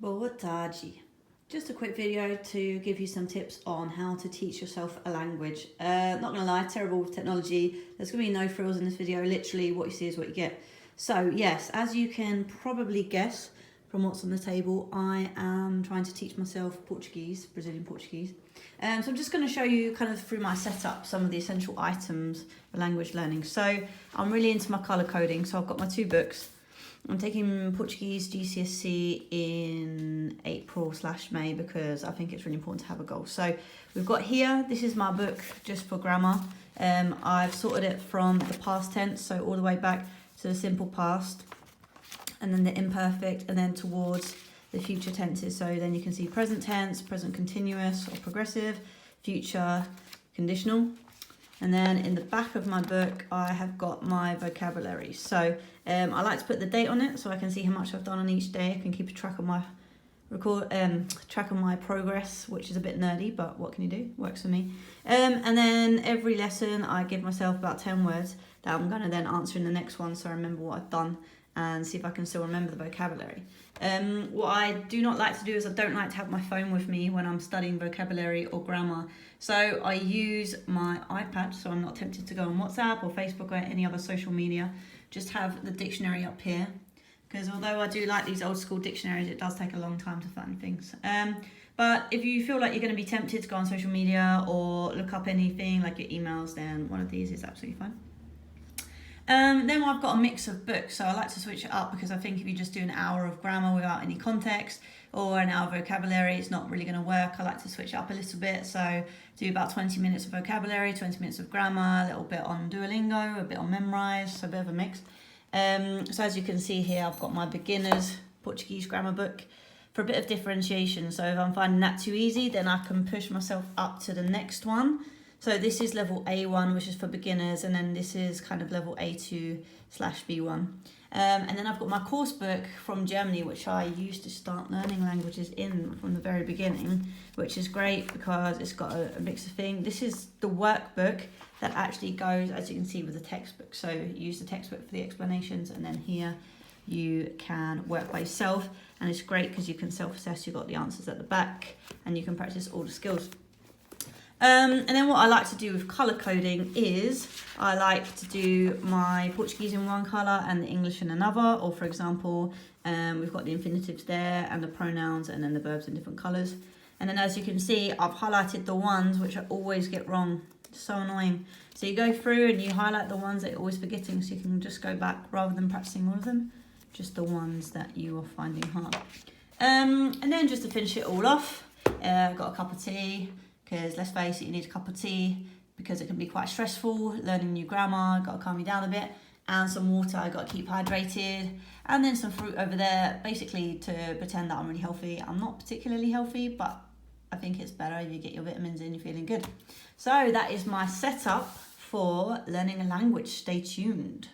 Boa tarde. Just a quick video to give you some tips on how to teach yourself a language. Not gonna lie, terrible with technology. There's gonna be no frills in this video. Literally what you see is what you get. So yes, as you can probably guess from what's on the table, I am trying to teach myself Portuguese, Brazilian Portuguese. So I'm just going to show you kind of through my setup some of the essential items for language learning. So I'm really into my colour coding, so I've got my two books. I'm taking Portuguese GCSE in April/May because I think it's really important to have a goal. So we've got here, this is my book just for grammar. I've sorted it from the past tense, so all the way back to the simple past, and then the imperfect, and then towards the future tenses. So then you can see present tense, present continuous or progressive, future conditional. And then in the back of my book, I have got my vocabulary. So I like to put the date on it so I can see how much I've done on each day. I can keep a track of my track of my progress, which is a bit nerdy, but what can you do? Works for me. And then every lesson I give myself about 10 words that I'm gonna then answer in the next one, so I remember what I've done and see if I can still remember the vocabulary. What I do not like to do is I don't like to have my phone with me when I'm studying vocabulary or grammar. So I use my iPad, so I'm not tempted to go on WhatsApp or Facebook or any other social media. Just have the dictionary up here, because although I do like these old school dictionaries, it does take a long time to find things. But if you feel like you're going to be tempted to go on social media or look up anything like your emails, then one of these is absolutely fine. Then I've got a mix of books, so I like to switch it up because I think if you just do an hour of grammar without any context or an hour of vocabulary, it's not really going to work. I like to switch it up a little bit, so do about 20 minutes of vocabulary, 20 minutes of grammar, a little bit on Duolingo, a bit on Memrise, so a bit of a mix. So as you can see here, I've got my beginner's Portuguese grammar book for a bit of differentiation. So if I'm finding that too easy, then I can push myself up to the next one. So this is level A1, which is for beginners, and then this is kind of level A2/B1. And then I've got my course book from Germany, which I used to start learning languages in from the very beginning, which is great because it's got a mix of things. This is the workbook that actually goes, as you can see, with the textbook. So you use the textbook for the explanations, and then here you can work by yourself. And it's great because you can self-assess, you've got the answers at the back, and you can practice all the skills. And then what I like to do with colour coding is I like to do my Portuguese in one colour and the English in another, or for example, we've got the infinitives there and the pronouns and then the verbs in different colours. And then as you can see, I've highlighted the ones which I always get wrong. It's so annoying. So you go through and you highlight the ones that you're always forgetting, so you can just go back rather than practicing all of them, just the ones that you are finding hard. And then just to finish it all off, I've got a cup of tea. Because let's face it, you need a cup of tea because it can be quite stressful, learning new grammar, got to calm you down a bit, and some water, I got to keep hydrated, and then some fruit over there, basically to pretend that I'm really healthy. I'm not particularly healthy, but I think it's better if you get your vitamins in, you're feeling good. So that is my setup for learning a language. Stay tuned.